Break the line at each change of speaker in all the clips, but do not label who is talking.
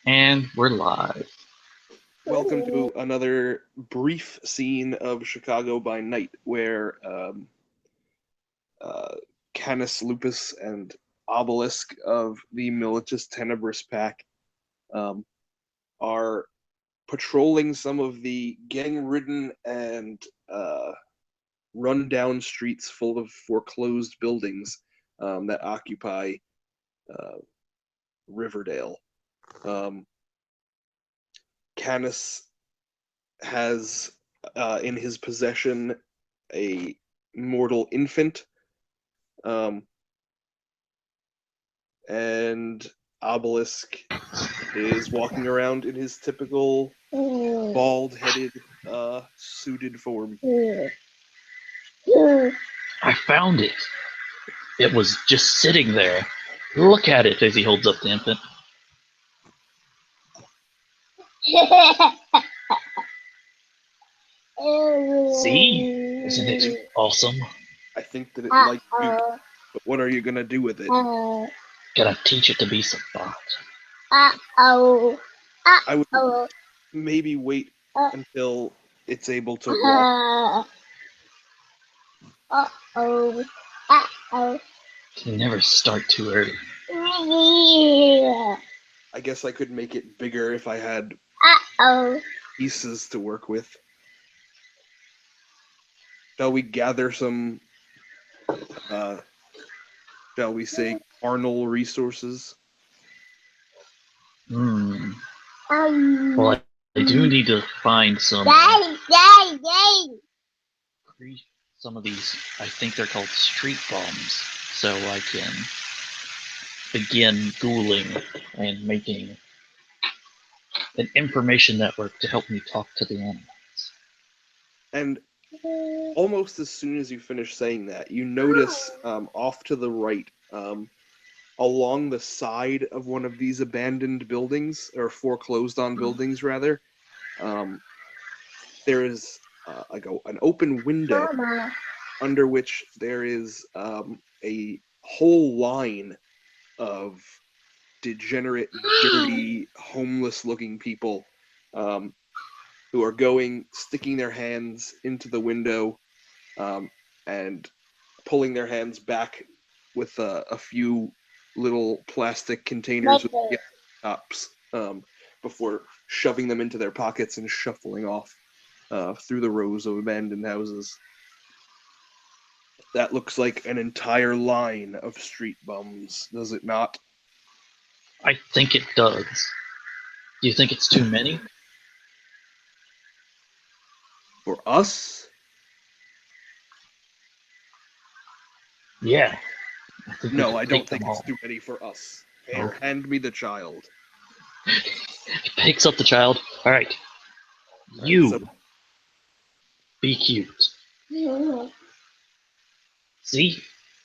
And we're live.
Welcome to another brief scene of Chicago by Night, where uh, Canis Lupus and Obelisk of the Militus Tenebris Pack um, are patrolling some of the gang-ridden and run-down streets full of foreclosed buildings that occupy uh, Riverdale. Um, Canis has in his possession a mortal infant, um, and Obelisk is walking around in his typical bald-headed, suited form.
I found it. It was just sitting there. Look at it as he holds up the infant. See? Isn't it awesome?
I think that it likes you, but what are you gonna do with it?
Gotta teach it to be savant.
I would maybe wait until it's able to walk.
You never start too early.
I guess I could make it bigger if I had pieces to work with. Shall we gather some, uh, shall we say, carnal resources?
Well, I do need to find some some of these, I think they're called street bombs, so I can begin ghouling and making an information network to help me talk to the animals.
And almost as soon as you finish saying that, you notice off to the right, along the side of one of these abandoned buildings, or foreclosed on buildings rather, there is an open window under which there is a whole line of degenerate, dirty, homeless-looking people who are sticking their hands into the window and pulling their hands back with a few little plastic containers with tops before shoving them into their pockets and shuffling off through the rows of abandoned houses. That looks like an entire line of street bums, does it not?
I think it does. Do you think it's too many?
For us?
Yeah.
No, I don't think it's too many for us. Here, hand me the child.
He picks up the child. All right. You be cute. See?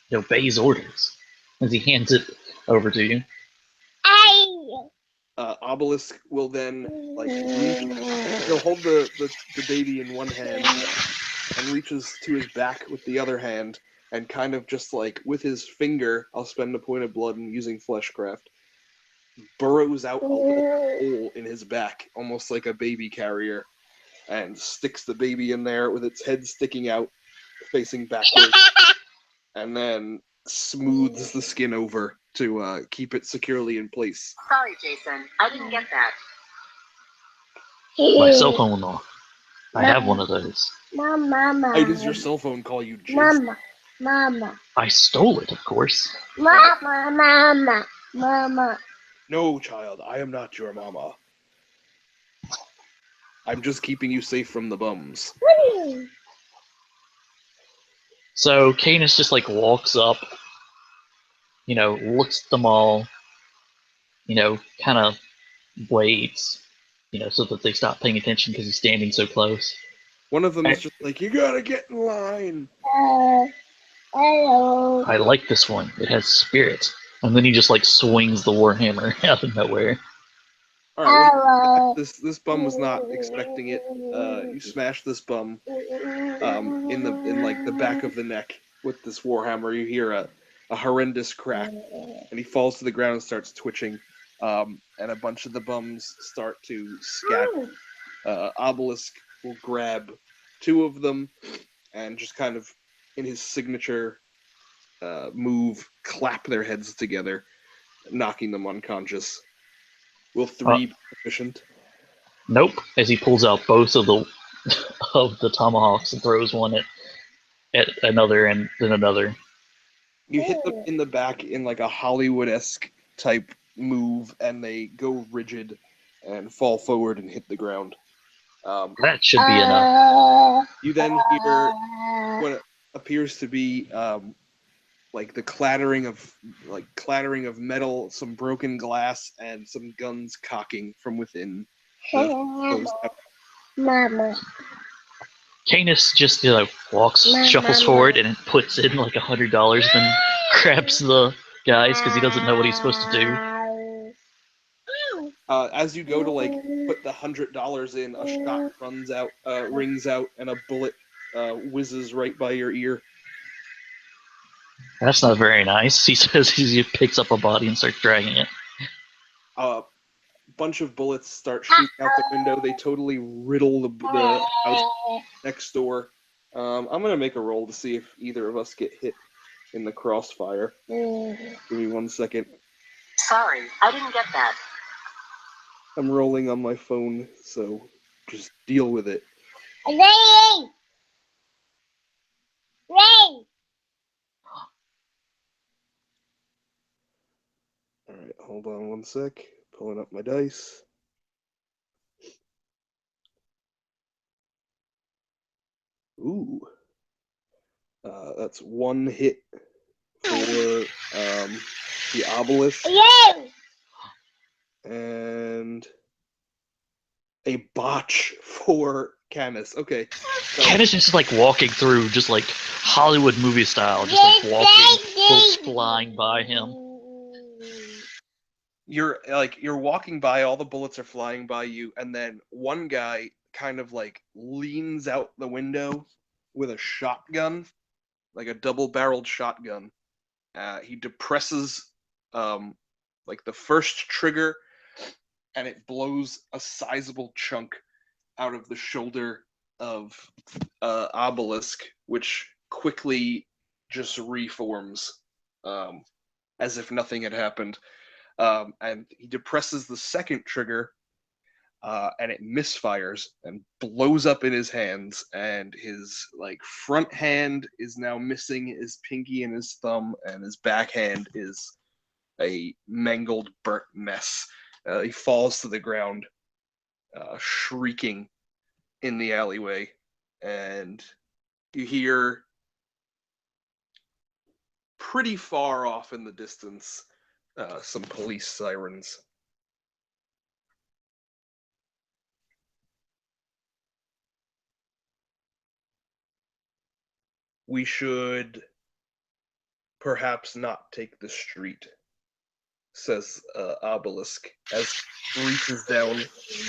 He obeys orders as he hands it over to you.
Obelisk will then he'll hold the baby in one hand and reaches to his back with the other hand and kind of just like with his finger, I'll spend a point of blood and using fleshcraft, burrows out a little hole in his back, almost like a baby carrier, and sticks the baby in there with its head sticking out, facing backwards, and then smooths the skin over to keep it securely in place.
Sorry, Jason. I didn't get that.
My cell phone off. I have one of those.
Why does your cell phone call you Jason?
Mama.
I stole it, of course.
Mama.
No, child, I am not your mama. I'm just keeping you safe from the bums.
So Canis just like walks up, looks at them all, kind of waits, so that they stop paying attention because he's standing so close.
One of them is just like, you gotta get in line.
I like this one. It has spirit. And then he just like swings the warhammer out of nowhere.
All right, this bum was not expecting it. You smash this bum in like the back of the neck with this warhammer. You hear a horrendous crack, and he falls to the ground and starts twitching. and a bunch of the bums start to scatter. Obelisk will grab two of them and just kind of, in his signature move, clap their heads together, knocking them unconscious. Will three be sufficient?
Nope. As he pulls out both of the of the tomahawks and throws one at another and then another.
You hit them in the back in like a Hollywood-esque type move, and they go rigid and fall forward and hit the ground.
That should be enough.
You then hear what appears to be like the clattering of metal, some broken glass, and some guns cocking from within.
Mama.
Canis just shuffles forward and puts in like $100, then grabs the guys because he doesn't know what he's supposed to do.
As you go to like put the $100 in, a shot rings out, and a bullet whizzes right by your ear.
That's not very nice. He says he picks up a body and starts dragging it.
A bunch of bullets start shooting out the window. They totally riddle the house next door. I'm gonna make a roll to see if either of us get hit in the crossfire. Give me 1 second.
Sorry, I didn't get that.
I'm rolling on my phone, so just deal with it.
Ray!
Alright, hold on 1 sec. Pulling up my dice. Ooh. That's one hit for the obelisk. And a botch for Canis. Okay. So,
Canis is just like walking through, just like Hollywood movie style, just like walking, bullets flying by him.
You're walking by, all the bullets are flying by you, and then one guy kind of like leans out the window with a shotgun, like a double-barreled shotgun. He depresses like the first trigger, and it blows a sizable chunk out of the shoulder of Obelisk, which quickly just reforms as if nothing had happened. And he depresses the second trigger, and it misfires and blows up in his hands, and his like front hand is now missing his pinky and his thumb, and his back hand is a mangled, burnt mess. He falls to the ground, shrieking in the alleyway, and you hear pretty far off in the distance some police sirens. We should perhaps not take the street, says Obelisk, as he reaches down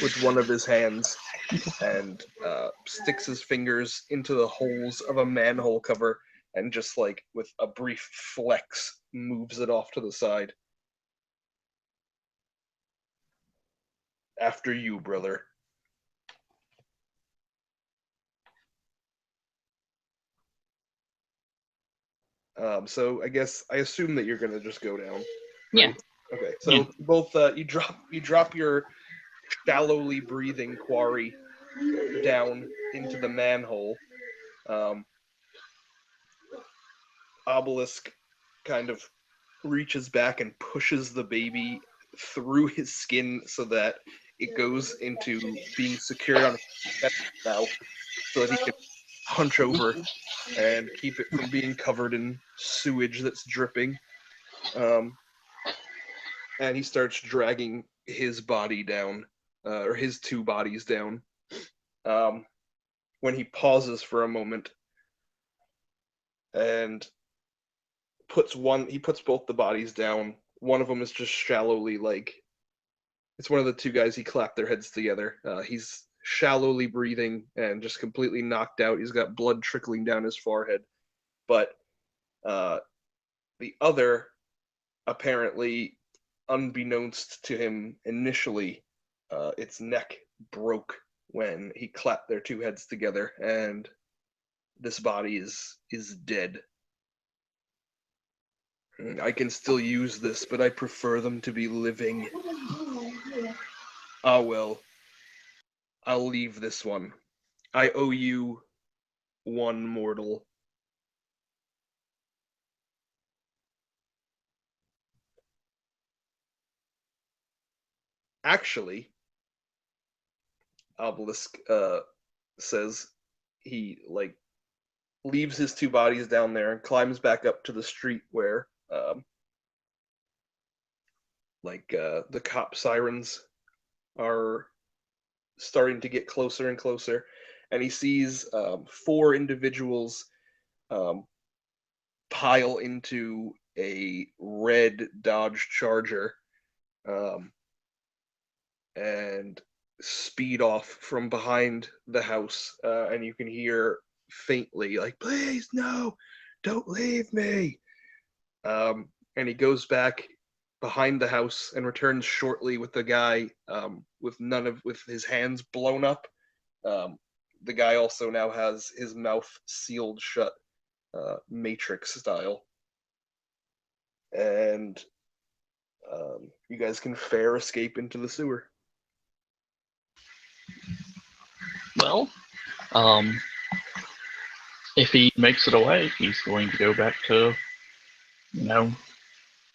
with one of his hands and sticks his fingers into the holes of a manhole cover and just like with a brief flex moves it off to the side. After you, brother. So I assume that you're gonna just go down.
Yeah.
Okay. So both you drop your shallowly breathing quarry down into the manhole. Obelisk kind of reaches back and pushes the baby through his skin so that it goes into being secured on his mouth, so that he can hunch over and keep it from being covered in sewage that's dripping. And he starts dragging his body down, or his two bodies down. When he pauses for a moment and he puts both the bodies down. One of them is just shallowly it's one of the two guys. He clapped their heads together. He's shallowly breathing and just completely knocked out. He's got blood trickling down his forehead. But the other apparently unbeknownst to him initially, its neck broke when he clapped their two heads together, and this body is dead. I can still use this, but I prefer them to be living. Ah, well. I'll leave this one. I owe you one mortal. Actually, Obelisk says he leaves his two bodies down there and climbs back up to the street where the cop sirens are starting to get closer and closer, and he sees 4 individuals pile into a red Dodge Charger and speed off from behind the house, and you can hear faintly, like, "Please, no, don't leave me." And he goes back behind the house and returns shortly with the guy with his hands blown up. The guy also now has his mouth sealed shut, Matrix style. And you guys can fair escape into the sewer.
Well, if he makes it away, he's going to go back to,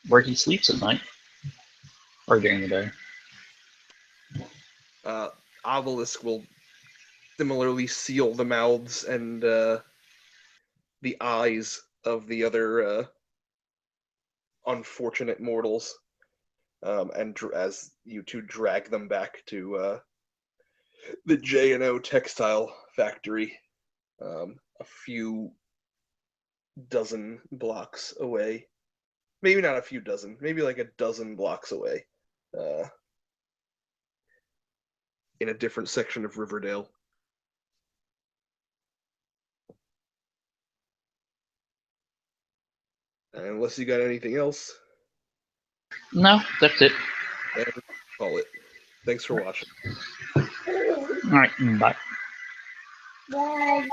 where he sleeps at night. Or during the day.
Obelisk will similarly seal the mouths and the eyes of the other unfortunate mortals, and as you two drag them back to the J&O textile factory, a few dozen blocks away. Maybe not a few dozen, maybe like a dozen blocks away, in a different section of Riverdale. Unless you got anything else.
No, that's it.
Then call it. Thanks for watching.
Alright, bye.
Bye.